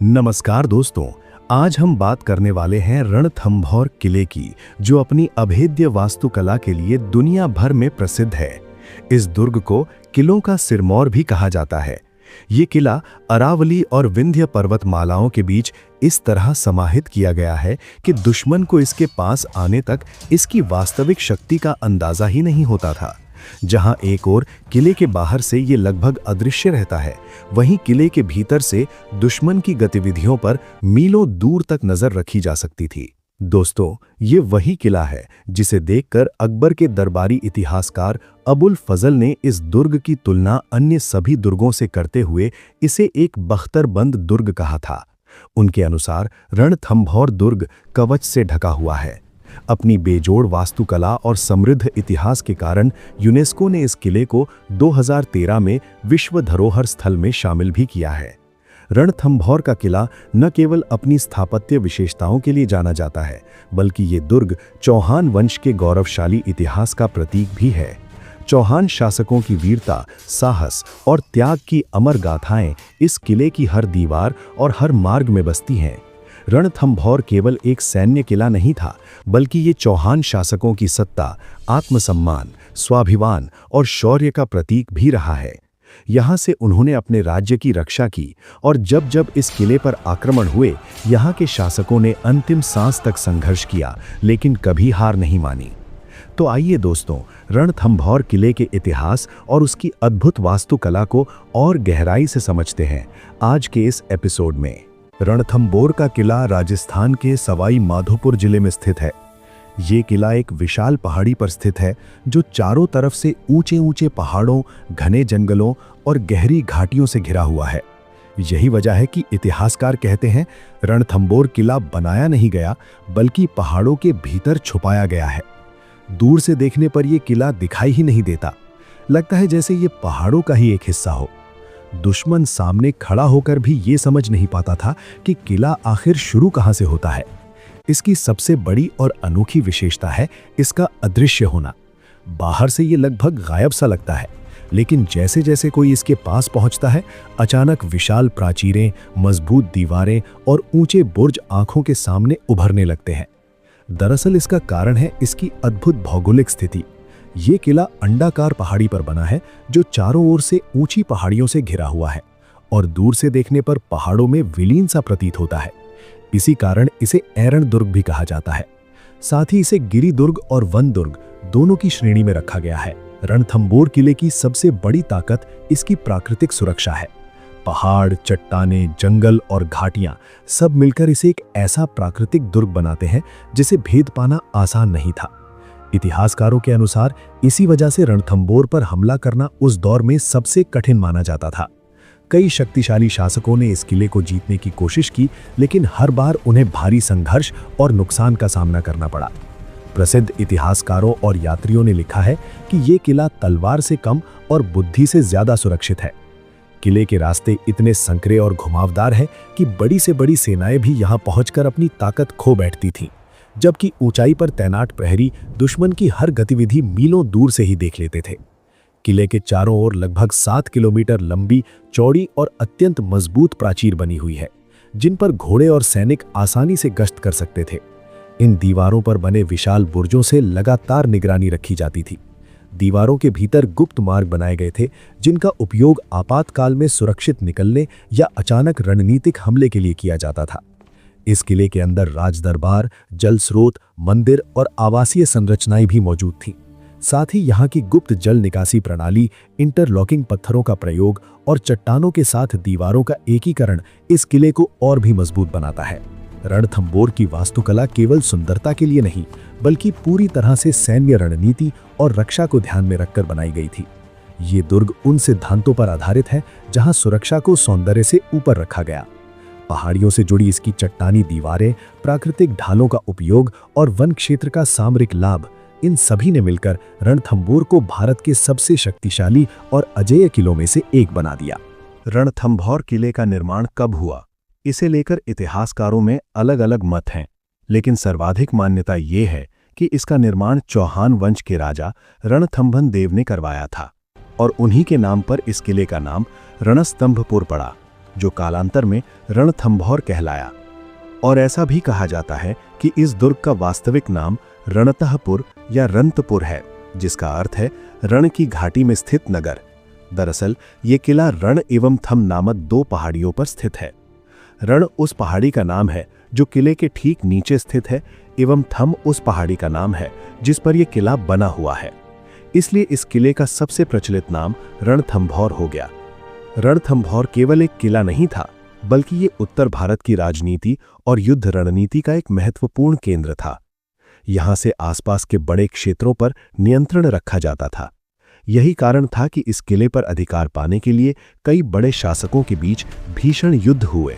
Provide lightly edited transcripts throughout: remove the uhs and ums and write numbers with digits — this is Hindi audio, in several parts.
नमस्कार दोस्तों, आज हम बात करने वाले हैं रणथंभौर किले की, जो अपनी अभेद्य वास्तुकला के लिए दुनिया भर में प्रसिद्ध है। इस दुर्ग को किलों का सिरमौर भी कहा जाता है। ये किला अरावली और विंध्य पर्वतमालाओं के बीच इस तरह समाहित किया गया है कि दुश्मन को इसके पास आने तक इसकी वास्तविक शक्ति का अंदाजा ही नहीं होता था। जहां एक ओर किले के बाहर से ये लगभग अदृश्य रहता है, वहीं किले के भीतर से दुश्मन की गतिविधियों पर मीलों दूर तक नजर रखी जा सकती थी। दोस्तों, ये वही किला है जिसे देखकर अकबर के दरबारी इतिहासकार अबुल फजल ने इस दुर्ग की तुलना अन्य सभी दुर्गों से करते हुए इसे एक बख्तरबंद दुर्ग कहा था। उनके अनुसार रणथंभौर दुर्ग कवच से ढका हुआ है। अपनी बेजोड़ वास्तुकला और समृद्ध इतिहास के कारण यूनेस्को ने इस किले को 2013 में विश्व धरोहर स्थल में शामिल भी किया है। रणथंभौर का किला न केवल अपनी स्थापत्य विशेषताओं के लिए जाना जाता है, बल्कि ये दुर्ग चौहान वंश के गौरवशाली इतिहास का प्रतीक भी है। चौहान शासकों की वीरता, साहस और त्याग की अमर गाथाएं इस किले की हर दीवार और हर मार्ग में बसती हैं। रणथंभौर केवल एक सैन्य किला नहीं था, बल्कि ये चौहान शासकों की सत्ता, आत्मसम्मान, स्वाभिमान और शौर्य का प्रतीक भी रहा है। यहाँ से उन्होंने अपने राज्य की रक्षा की और जब जब इस किले पर आक्रमण हुए, यहाँ के शासकों ने अंतिम सांस तक संघर्ष किया, लेकिन कभी हार नहीं मानी। तो आइए दोस्तों, रणथंभौर किले के इतिहास और उसकी अद्भुत वास्तुकला को और गहराई से समझते हैं आज के इस एपिसोड में। रणथंभौर का किला राजस्थान के सवाई माधोपुर जिले में स्थित है। ये किला एक विशाल पहाड़ी पर स्थित है, जो चारों तरफ से ऊंचे ऊंचे पहाड़ों, घने जंगलों और गहरी घाटियों से घिरा हुआ है। यही वजह है कि इतिहासकार कहते हैं, रणथंभौर किला बनाया नहीं गया, बल्कि पहाड़ों के भीतर छुपाया गया है। दूर से देखने पर यह किला दिखाई ही नहीं देता, लगता है जैसे ये पहाड़ों का ही एक हिस्सा हो। दुश्मन सामने खड़ा होकर भी ये समझ नहीं पाता था कि किला आखिर शुरू कहां से होता है। इसकी सबसे बड़ी और अनोखी विशेषता है इसका अदृश्य होना। बाहर से ये लगभग गायब सा लगता है, लेकिन जैसे जैसे कोई इसके पास पहुंचता है, अचानक विशाल प्राचीरें, मजबूत दीवारें और ऊंचे बुर्ज आंखों के सामने उभरने लगते हैं। दरअसल इसका कारण है इसकी अद्भुत भौगोलिक स्थिति। ये किला अंडाकार पहाड़ी पर बना है, जो चारों ओर से ऊंची पहाड़ियों से घिरा हुआ है और दूर से देखने पर पहाड़ों में विलीन सा प्रतीत होता है। इसी कारण इसे ऐरण दुर्ग भी कहा जाता है। साथ ही इसे गिरी दुर्ग और वन दुर्ग दोनों की श्रेणी में रखा गया है। रणथंभौर किले की सबसे बड़ी ताकत इसकी प्राकृतिक सुरक्षा है। पहाड़, चट्टानें, जंगल और घाटियां सब मिलकर इसे एक ऐसा प्राकृतिक दुर्ग बनाते हैं जिसे भेद पाना आसान नहीं था। इतिहासकारों के अनुसार इसी वजह से रणथंभौर पर हमला करना उस दौर में सबसे कठिन माना जाता था। कई शक्तिशाली शासकों ने इस किले को जीतने की कोशिश की, लेकिन हर बार उन्हें भारी संघर्ष और नुकसान का सामना करना पड़ा। प्रसिद्ध इतिहासकारों और यात्रियों ने लिखा है कि ये किला तलवार से कम और बुद्धि से ज्यादा सुरक्षित है। किले के रास्ते इतने संकरे और घुमावदार हैं कि बड़ी से बड़ी सेनाएं भी यहां पहुंचकर अपनी ताकत खो बैठती थीं, जबकि ऊंचाई पर तैनात प्रहरी दुश्मन की हर गतिविधि मीलों दूर से ही देख लेते थे। किले के चारों ओर लगभग 7 किलोमीटर लंबी, चौड़ी और अत्यंत मजबूत प्राचीर बनी हुई है, जिन पर घोड़े और सैनिक आसानी से गश्त कर सकते थे। इन दीवारों पर बने विशाल बुर्जों से लगातार निगरानी रखी जाती थी। दीवारों के भीतर गुप्त मार्ग बनाए गए थे, जिनका उपयोग आपातकाल में सुरक्षित निकलने या अचानक रणनीतिक हमले के लिए किया जाता था। इस किले के अंदर राजदरबार, जल स्रोत, मंदिर और आवासीय संरचनाएं भी मौजूद थीं। साथ ही यहाँ की गुप्त जल निकासी प्रणाली, इंटरलॉकिंग पत्थरों का प्रयोग और चट्टानों के साथ दीवारों का एकीकरण इस किले को और भी मजबूत बनाता है। रणथंभौर की वास्तुकला केवल सुंदरता के लिए नहीं, बल्कि पूरी तरह से सैन्य रणनीति और रक्षा को ध्यान में रखकर बनाई गई थी। ये दुर्ग उन सिद्धांतों पर आधारित है जहाँ सुरक्षा को सौंदर्य से ऊपर रखा गया। पहाड़ियों से जुड़ी इसकी चट्टानी दीवारें, प्राकृतिक ढालों का उपयोग और वन क्षेत्र का सामरिक लाभ, इन सभी ने मिलकर रणथंभौर को भारत के सबसे शक्तिशाली और अजेय किलों में से एक बना दिया। रणथंभौर किले का निर्माण कब हुआ, इसे लेकर इतिहासकारों में अलग अलग मत हैं, लेकिन सर्वाधिक मान्यता ये है कि इसका निर्माण चौहान वंश के राजा रणथंभन देव ने करवाया था और उन्हीं के नाम पर इस किले का नाम रणस्तंभपुर पड़ा। जो कालांतर में रणथंभौर कहलाया। और ऐसा भी कहा जाता है कि इस दुर्ग का वास्तविक नाम रणतहपुर या रंतपुर है, जिसका अर्थ है रण की घाटी में स्थित नगर। दरअसल ये किला रण एवं थम नामक दो पहाड़ियों पर स्थित है। रण उस पहाड़ी का नाम है जो किले के ठीक नीचे स्थित है, एवं थम उस पहाड़ी का नाम है जिस पर यह किला बना हुआ है। इसलिए इस किले का सबसे प्रचलित नाम रणथंभौर हो गया। रणथंभौर केवल एक किला नहीं था, बल्कि ये उत्तर भारत की राजनीति और युद्ध रणनीति का एक महत्वपूर्ण केंद्र था। यहां से आसपास के बड़े क्षेत्रों पर नियंत्रण रखा जाता था। यही कारण था कि इस किले पर अधिकार पाने के लिए कई बड़े शासकों के बीच भीषण युद्ध हुए।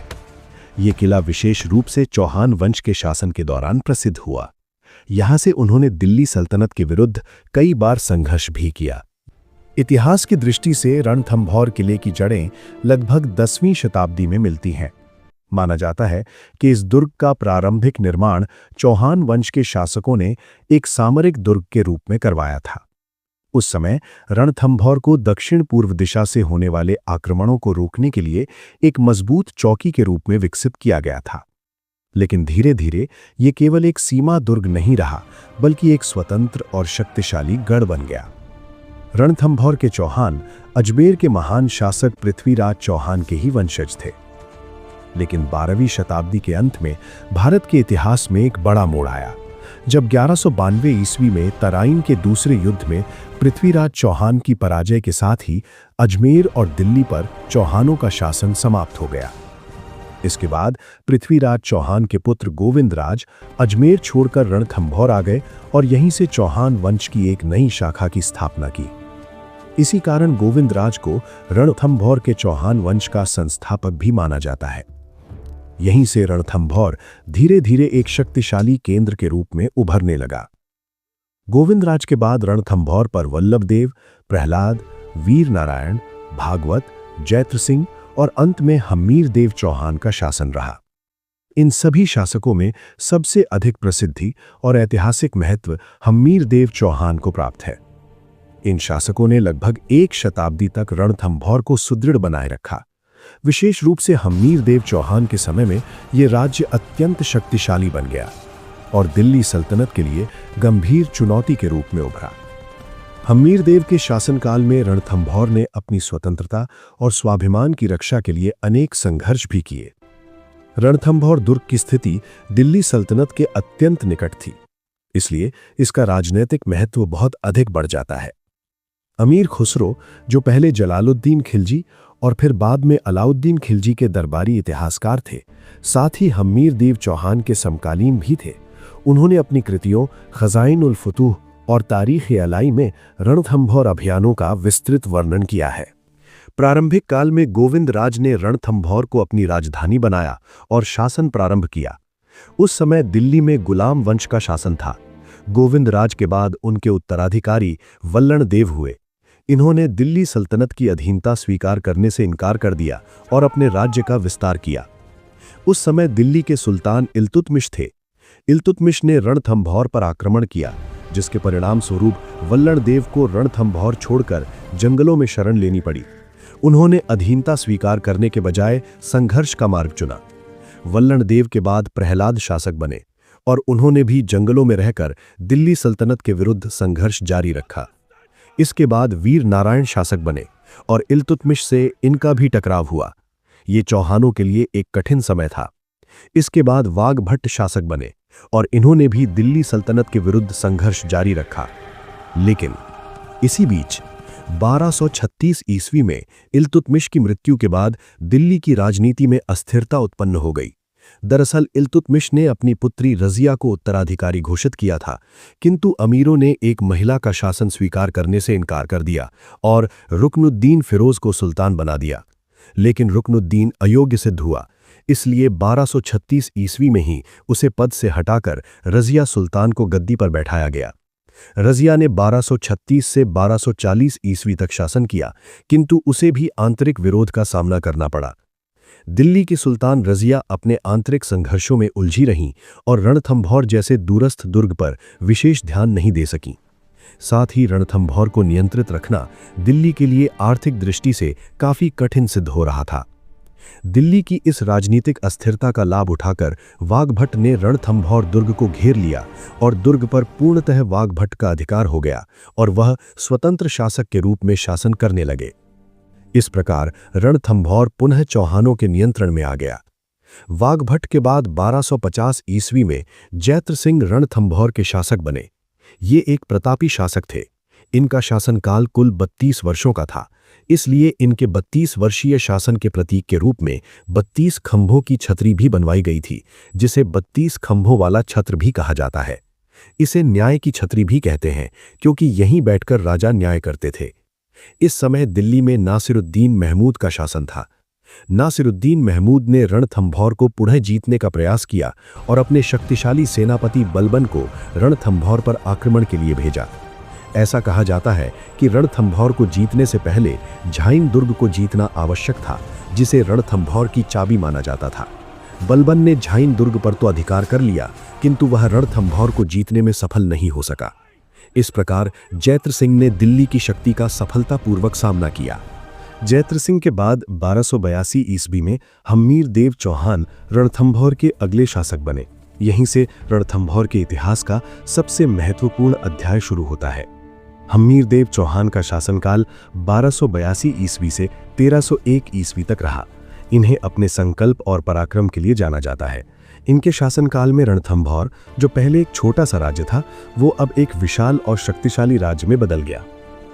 ये किला विशेष रूप से चौहान वंश के शासन के दौरान प्रसिद्ध हुआ। यहां से उन्होंने दिल्ली सल्तनत के विरुद्ध कई बार संघर्ष भी किया। इतिहास की दृष्टि से रणथंभौर किले की जड़ें लगभग 10वीं शताब्दी में मिलती हैं। माना जाता है कि इस दुर्ग का प्रारंभिक निर्माण चौहान वंश के शासकों ने एक सामरिक दुर्ग के रूप में करवाया था। उस समय रणथंभौर को दक्षिण पूर्व दिशा से होने वाले आक्रमणों को रोकने के लिए एक मजबूत चौकी के रूप में विकसित किया गया था। लेकिन धीरे धीरे ये केवल एक सीमा दुर्ग नहीं रहा, बल्कि एक स्वतंत्र और शक्तिशाली गढ़ बन गया। रणथंभौर के चौहान अजमेर के महान शासक पृथ्वीराज चौहान के ही वंशज थे। लेकिन 12वीं शताब्दी के अंत में भारत के इतिहास में एक बड़ा मोड़ आया, जब 1192 ईस्वी में तराइन के दूसरे युद्ध में पृथ्वीराज चौहान की पराजय के साथ ही अजमेर और दिल्ली पर चौहानों का शासन समाप्त हो गया। इसके बाद पृथ्वीराज चौहान के पुत्र गोविंदराज अजमेर छोड़कर रणथंभौर आ गए और यहीं से चौहान वंश की एक नई शाखा की स्थापना की। इसी कारण गोविंदराज को रणथंभौर के चौहान वंश का संस्थापक भी माना जाता है। यहीं से रणथंभौर धीरे धीरे एक शक्तिशाली केंद्र के रूप में उभरने लगा। गोविंदराज के बाद रणथंभौर पर वल्लभदेव, प्रहलाद, वीर नारायण, भागवत, जैत्र सिंह और अंत में हम्मीरदेव चौहान का शासन रहा। इन सभी शासकों में सबसे अधिक प्रसिद्धि और ऐतिहासिक महत्व हम्मीरदेव चौहान को प्राप्त है। इन शासकों ने लगभग एक शताब्दी तक रणथंभौर को सुदृढ़ बनाए रखा। विशेष रूप से हम्मीरदेव चौहान के समय में यह राज्य अत्यंत शक्तिशाली बन गया और दिल्ली सल्तनत के लिए गंभीर चुनौती के रूप में उभरा। हम्मीरदेव के शासनकाल में रणथंभौर ने अपनी स्वतंत्रता और स्वाभिमान की रक्षा के लिए अनेक संघर्ष भी किए। रणथंभौर दुर्ग की स्थिति दिल्ली सल्तनत के अत्यंत निकट थी, इसलिए इसका राजनीतिक महत्व बहुत अधिक बढ़ जाता है। अमीर खुसरो, जो पहले जलालुद्दीन खिलजी और फिर बाद में अलाउद्दीन खिलजी के दरबारी इतिहासकार थे, साथ ही हम्मीरदेव चौहान के समकालीन भी थे। उन्होंने अपनी कृतियों खज़ाइन-उल-फुतूह और तारीख़-ए-अलाई में रणथंभौर अभियानों का विस्तृत वर्णन किया है। प्रारंभिक काल में गोविंदराज ने रणथंभौर को अपनी राजधानी बनाया और शासन प्रारंभ किया। उस समय दिल्ली में गुलाम वंश का शासन था। गोविंदराज के बाद उनके उत्तराधिकारी वल्लणदेव हुए। इन्होंने दिल्ली सल्तनत की अधीनता स्वीकार करने से इनकार कर दिया और अपने राज्य का विस्तार किया। उस समय दिल्ली के सुल्तान इल्तुतमिश थे। इल्तुतमिश ने रणथंभौर पर आक्रमण किया, जिसके परिणाम स्वरूप वल्लणदेव को रणथंभौर छोड़कर जंगलों में शरण लेनी पड़ी। उन्होंने अधीनता स्वीकार करने के बजाय संघर्ष का मार्ग चुना। वल्लणदेव के बाद प्रहलाद शासक बने और उन्होंने भी जंगलों में रहकर दिल्ली सल्तनत के विरुद्ध संघर्ष जारी रखा। इसके बाद वीर नारायण शासक बने और इल्तुतमिश से इनका भी टकराव हुआ। ये चौहानों के लिए एक कठिन समय था। इसके बाद वाघभट्ट शासक बने और इन्होंने भी दिल्ली सल्तनत के विरुद्ध संघर्ष जारी रखा। लेकिन इसी बीच 1236 ईस्वी में इल्तुतमिश की मृत्यु के बाद दिल्ली की राजनीति में अस्थिरता उत्पन्न हो गई। दरअसल इल्तुतमिश ने अपनी पुत्री रजिया को उत्तराधिकारी घोषित किया था, किंतु अमीरों ने एक महिला का शासन स्वीकार करने से इनकार कर दिया और रुकनुद्दीन फिरोज को सुल्तान बना दिया। लेकिन रुकनुद्दीन अयोग्य सिद्ध हुआ, इसलिए 1236 ईस्वी में ही उसे पद से हटाकर रजिया सुल्तान को गद्दी पर बैठाया गया। रजिया ने 1236 से 1240 ईस्वी तक शासन किया, किंतु उसे भी आंतरिक विरोध का सामना करना पड़ा। दिल्ली की सुल्तान रजिया अपने आंतरिक संघर्षों में उलझी रहीं और रणथंभौर जैसे दूरस्थ दुर्ग पर विशेष ध्यान नहीं दे सकीं। साथ ही रणथंभौर को नियंत्रित रखना दिल्ली के लिए आर्थिक दृष्टि से काफी कठिन सिद्ध हो रहा था। दिल्ली की इस राजनीतिक अस्थिरता का लाभ उठाकर वाघभट्ट ने रणथंभौर दुर्ग को घेर लिया और दुर्ग पर पूर्णतः वाघभट्ट का अधिकार हो गया और वह स्वतंत्र शासक के रूप में शासन करने लगे। इस प्रकार रणथंभौर पुनः चौहानों के नियंत्रण में आ गया। वाघभट्ट के बाद 1250 ईस्वी में जैत्र सिंह रणथंभौर के शासक बने। ये एक प्रतापी शासक थे। इनका शासनकाल कुल 32 वर्षों का था, इसलिए इनके 32 वर्षीय शासन के प्रतीक के रूप में 32 खंभों की छतरी भी बनवाई गई थी, जिसे 32 खंभों वाला छत्र भी कहा जाता है। इसे न्याय की छतरी भी कहते हैं, क्योंकि यहीं बैठकर राजा न्याय करते थे। इस समय दिल्ली में नासिरुद्दीन महमूद का शासन था। नासिरुद्दीन महमूद ने रणथंभौर को पुनः जीतने का प्रयास किया और अपने शक्तिशाली सेनापति बलबन को रणथंभौर पर आक्रमण के लिए भेजा। ऐसा कहा जाता है कि रणथंभौर को जीतने से पहले झाइन दुर्ग को जीतना आवश्यक था, जिसे रणथंभौर की चाबी माना जाता था। बलबन ने झाइन दुर्ग पर तो अधिकार कर लिया, किंतु वह रणथंभौर को जीतने में सफल नहीं हो सका। इस प्रकार जैत्र सिंह ने दिल्ली की शक्ति का सफलतापूर्वक सामना किया। जैत्र सिंह के बाद 1282 ईस्वी में हम्मीर देव चौहान रणथंभौर के अगले शासक बने। यहीं से रणथंभौर के इतिहास का सबसे महत्वपूर्ण अध्याय शुरू होता है। हम्मीर देव चौहान का शासनकाल 1282 ईस्वी से 1301 ईस्वी तक रहा। इन्हें अपने संकल्प और पराक्रम के लिए जाना जाता है। इनके शासनकाल में रणथंभौर, जो पहले एक छोटा सा राज्य था, वो अब एक विशाल और शक्तिशाली राज्य में बदल गया।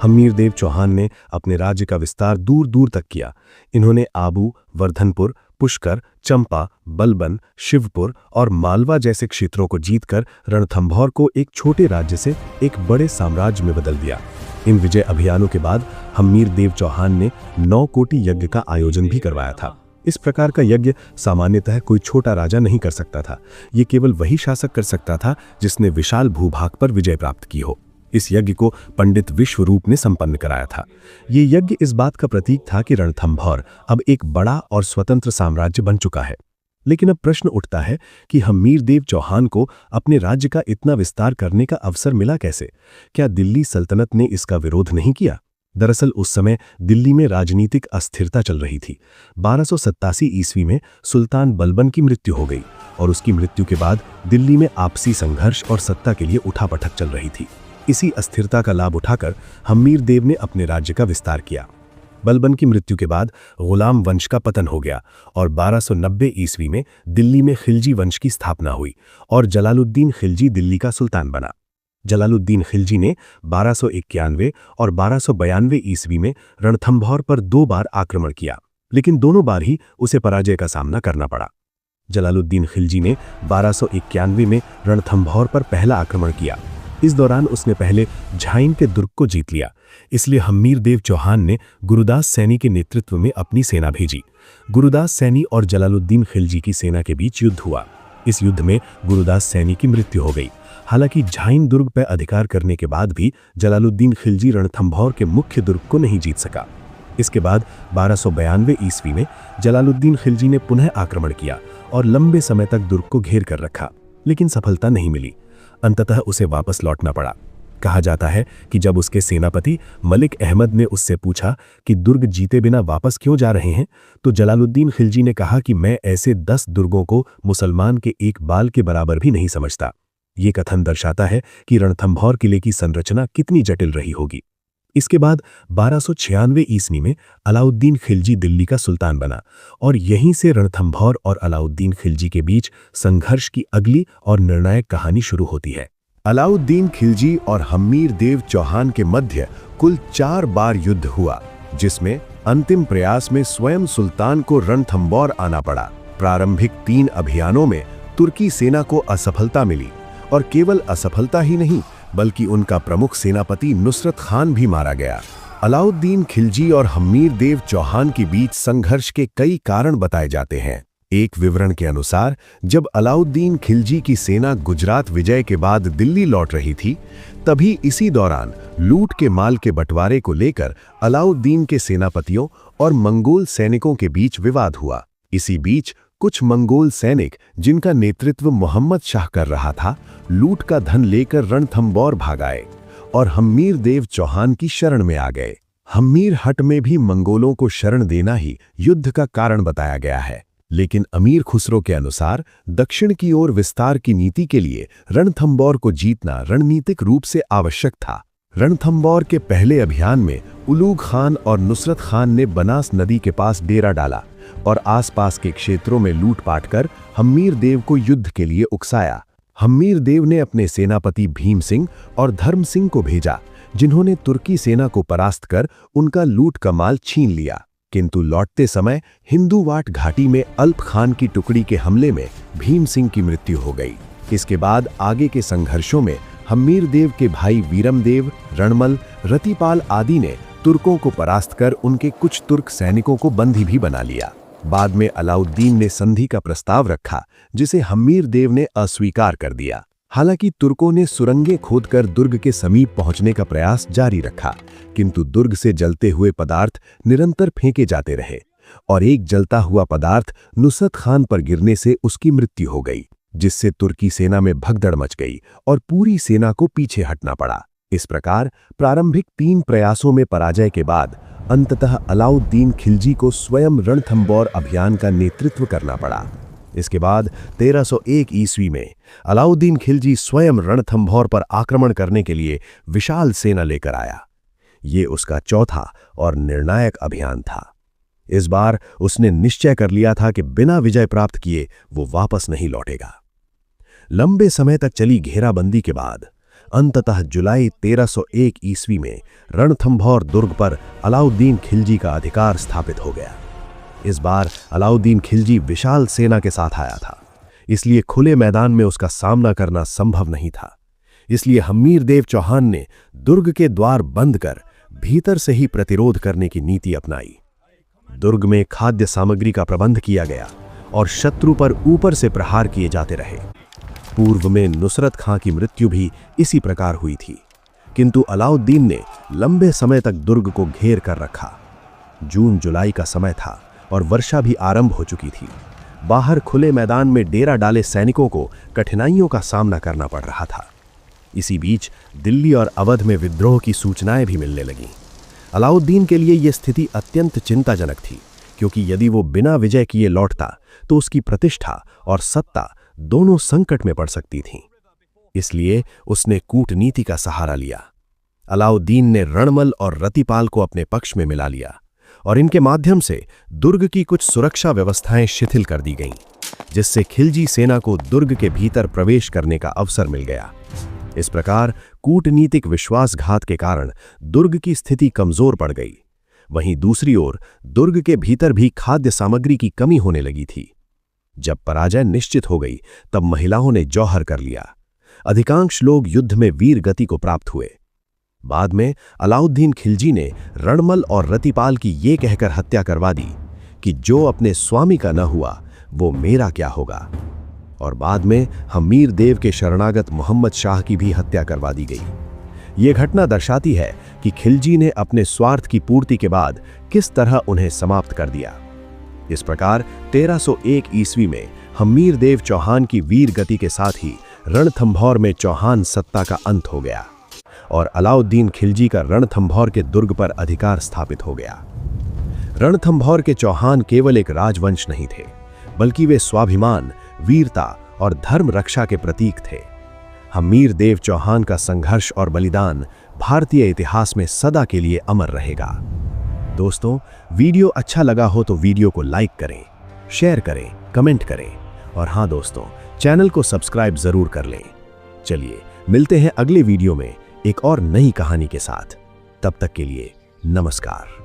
हम्मीर देव चौहान ने अपने राज्य का विस्तार दूर दूर तक किया। इन्होंने आबू, वर्धनपुर, पुष्कर, चंपा, बलबन, शिवपुर और मालवा जैसे क्षेत्रों को जीतकर रणथंभौर को एक छोटे राज्य से एक बड़े साम्राज्य में बदल दिया। इन विजय अभियानों के बाद हम्मीर देव चौहान ने 9 कोटि यज्ञ का आयोजन भी करवाया था। इस प्रकार का यज्ञ सामान्यतः कोई छोटा राजा नहीं कर सकता था। ये केवल वही शासक कर सकता था जिसने विशाल भूभाग पर विजय प्राप्त की हो। इस यज्ञ को पंडित विश्वरूप ने संपन्न कराया था। ये यज्ञ इस बात का प्रतीक था कि रणथंभौर अब एक बड़ा और स्वतंत्र साम्राज्य बन चुका है। लेकिन अब प्रश्न उठता है कि हम्मीर देव चौहान को अपने राज्य का इतना विस्तार करने का अवसर मिला कैसे? क्या दिल्ली सल्तनत ने इसका विरोध नहीं किया? दरअसल उस समय दिल्ली में राजनीतिक अस्थिरता चल रही थी। 1287 ईस्वी में सुल्तान बलबन की मृत्यु हो गई और उसकी मृत्यु के बाद दिल्ली में आपसी संघर्ष और सत्ता के लिए उठापटक चल रही थी। इसी अस्थिरता का लाभ उठाकर हम्मीर देव ने अपने राज्य का विस्तार किया। बलबन की मृत्यु के बाद गुलाम वंश का पतन हो गया और 1290 ईस्वी में दिल्ली में खिलजी वंश की स्थापना हुई और जलालुद्दीन खिलजी दिल्ली का सुल्तान बना। जलालुद्दीन खिलजी ने 1291 और 1292 ईस्वी में रणथंभौर पर 2 बार आक्रमण किया, लेकिन दोनों बार ही उसे पराजय का सामना करना पड़ा। जलालुद्दीन खिलजी ने 1291 में रणथंभौर पर पहला आक्रमण किया। इस दौरान उसने पहले झाइन के दुर्ग को जीत लिया। इसलिए हम्मीर देव चौहान ने गुरुदास सैनी के नेतृत्व में अपनी सेना भेजी। गुरुदास सैनी और जलालुद्दीन खिलजी की सेना के बीच युद्ध हुआ। इस युद्ध में गुरुदास सैनी की मृत्यु हो गई। हालांकि झाइन दुर्ग पर अधिकार करने के बाद भी जलालुद्दीन खिलजी रणथंभौर के मुख्य दुर्ग को नहीं जीत सका। इसके बाद 1292 ईस्वी में जलालुद्दीन खिलजी ने पुनः आक्रमण किया और लंबे समय तक दुर्ग को घेर कर रखा, लेकिन सफलता नहीं मिली। अंततः उसे वापस लौटना पड़ा। कहा जाता है कि जब उसके सेनापति मलिक अहमद ने उससे पूछा कि दुर्ग जीते बिना वापस क्यों जा रहे हैं, तो जलालुद्दीन खिलजी ने कहा कि मैं ऐसे 10 दुर्गों को मुसलमान के एक बाल के बराबर भी नहीं समझता। ये कथन दर्शाता है कि रणथंभौर किले की संरचना कितनी जटिल रही होगी। इसके बाद 1296 ईस्वी में अलाउद्दीन खिलजी दिल्ली का सुल्तान बना और यहीं से रणथंभौर और अलाउद्दीन खिलजी के बीच संघर्ष की अगली और निर्णायक कहानी शुरू होती है। अलाउद्दीन खिलजी और हम्मीर देव चौहान के मध्य कुल 4 बार युद्ध हुआ, जिसमें अंतिम प्रयास में स्वयं सुल्तान को रणथंभौर आना पड़ा। प्रारंभिक 3 अभियानों में तुर्की सेना को असफलता मिली और केवल असफलता ही नहीं, बल्कि उनका प्रमुख सेनापति नुसरत खान भी मारा गया। अलाउद्दीन खिलजी और हम्मीर देव चौहान के बीच संघर्ष के कई कारण बताए जाते हैं। एक विवरण के अनुसार जब अलाउद्दीन खिलजी की सेना गुजरात विजय के बाद दिल्ली लौट रही थी, तभी इसी दौरान लूट के माल के बंटवारे को लेकर अलाउद्दीन के सेनापतियों और मंगोल सैनिकों के बीच विवाद हुआ। इसी बीच कुछ मंगोल सैनिक, जिनका नेतृत्व मोहम्मद शाह कर रहा था, लूट का धन लेकर रणथंभौर भाग आए और हम्मीर देव चौहान की शरण में आ गए। हम्मीर हट में भी मंगोलों को शरण देना ही युद्ध का कारण बताया गया है, लेकिन अमीर खुसरो के अनुसार दक्षिण की ओर विस्तार की नीति के लिए रणथंभौर को जीतना रणनीतिक रूप से आवश्यक था। रणथंभौर के पहले अभियान में उलूग खान और नुसरत खान ने बनास नदी के पास डेरा डाला और आसपास के क्षेत्रों में लूटपाट कर हम्मीर देव को युद्ध के लिए उकसाया। हम्मीर देव ने अपने सेनापति भीम सिंह और धर्म सिंह को भेजा, जिन्होंने तुर्की सेना को परास्त कर उनका लूट का माल छीन लिया। किंतु लौटते समय हिंदुवाट घाटी में अल्प खान की टुकड़ी के हमले में भीम सिंह की मृत्यु हो गई। इसके बाद आगे के संघर्षों में हम्मीर देव के भाई वीरमदेव, रणमल, रतिपाल आदि ने तुर्कों को परास्त कर उनके कुछ तुर्क सैनिकों को बंदी भी बना लिया। बाद में अलाउद्दीन ने संधि का प्रस्ताव रखा, जिसे हम्मीर देव ने अस्वीकार कर दिया। हालांकि तुर्कों ने सुरंगें खोदकर दुर्ग के समीप पहुंचने का प्रयास जारी रखा, किंतु दुर्ग से जलते हुए पदार्थ निरंतर फेंके जाते रहे और एक जलता हुआ पदार्थ नुसरत खान पर गिरने से उसकी मृत्यु हो गई, जिससे तुर्की सेना में भगदड़ मच गई और पूरी सेना को पीछे हटना पड़ा। इस प्रकार प्रारंभिक 3 प्रयासों में पराजय के बाद अंततः अलाउद्दीन खिलजी को स्वयं रणथंभौर अभियान का नेतृत्व करना पड़ा। इसके बाद 1301 ईस्वी में अलाउद्दीन खिलजी स्वयं रणथंभौर पर आक्रमण करने के लिए विशाल सेना लेकर आया। ये उसका चौथा और निर्णायक अभियान था। इस बार उसने निश्चय कर लिया था कि बिना विजय प्राप्त किए वो वापस नहीं लौटेगा। लंबे समय तक चली घेराबंदी के बाद अंततः जुलाई 1301 ईस्वी में रणथंभौर दुर्ग पर अलाउद्दीन खिलजी का अधिकार स्थापित हो गया। इस बार अलाउद्दीन खिलजी विशाल सेना के साथ आया था, इसलिए खुले मैदान में उसका सामना करना संभव नहीं था। इसलिए हम्मीर देव चौहान ने दुर्ग के द्वार बंद कर भीतर से ही प्रतिरोध करने की नीति अपनाई। दुर्ग में खाद्य सामग्री का प्रबंध किया गया और शत्रु पर ऊपर से प्रहार किए जाते रहे। पूर्व में नुसरत खां की मृत्यु भी इसी प्रकार हुई थी, किंतु अलाउद्दीन ने लंबे समय तक दुर्ग को घेर कर रखा। जून जुलाई का समय था और वर्षा भी आरंभ हो चुकी थी। बाहर खुले मैदान में डेरा डाले सैनिकों को कठिनाइयों का सामना करना पड़ रहा था। इसी बीच दिल्ली और अवध में विद्रोह की सूचनाएं भी मिलने लगीं। अलाउद्दीन के लिए यह स्थिति अत्यंत चिंताजनक थी, क्योंकि यदि वो बिना विजय किए लौटता तो उसकी प्रतिष्ठा और सत्ता दोनों संकट में पड़ सकती थीं। इसलिए उसने कूटनीति का सहारा लिया। अलाउद्दीन ने रणमल और रतिपाल को अपने पक्ष में मिला लिया और इनके माध्यम से दुर्ग की कुछ सुरक्षा व्यवस्थाएं शिथिल कर दी गईं, जिससे खिलजी सेना को दुर्ग के भीतर प्रवेश करने का अवसर मिल गया। इस प्रकार कूटनीतिक विश्वासघात के कारण दुर्ग की स्थिति कमजोर पड़ गई। वहीं दूसरी ओर दुर्ग के भीतर भी खाद्य सामग्री की कमी होने लगी थी। जब पराजय निश्चित हो गई, तब महिलाओं ने जौहर कर लिया। अधिकांश लोग युद्ध में वीर गति को प्राप्त हुए। बाद में अलाउद्दीन खिलजी ने रणमल और रतिपाल की ये कहकर हत्या करवा दी कि जो अपने स्वामी का न हुआ वो मेरा क्या होगा, और बाद में हम्मीर देव के शरणागत मोहम्मद शाह की भी हत्या करवा दी गई। ये घटना दर्शाती है कि खिलजी ने अपने स्वार्थ की पूर्ति के बाद किस तरह उन्हें समाप्त कर दिया। इस प्रकार 1301 ईस्वी में हम्मीर देव चौहान की वीर गति के साथ ही रणथंभौर में चौहान सत्ता का अंत हो गया और अलाउद्दीन खिलजी का रणथंभौर के दुर्ग पर अधिकार स्थापित हो गया। रणथंभौर के चौहान केवल एक राजवंश नहीं थे, बल्कि वे स्वाभिमान, वीरता और धर्म रक्षा के प्रतीक थे। हम्मीर देव चौहान का संघर्ष और बलिदान भारतीय इतिहास में सदा के लिए अमर रहेगा। दोस्तों, वीडियो अच्छा लगा हो तो वीडियो को लाइक करें, शेयर करें, कमेंट करें और हाँ दोस्तों, चैनल को सब्सक्राइब जरूर कर लें। चलिए मिलते हैं अगले वीडियो में एक और नई कहानी के साथ। तब तक के लिए नमस्कार।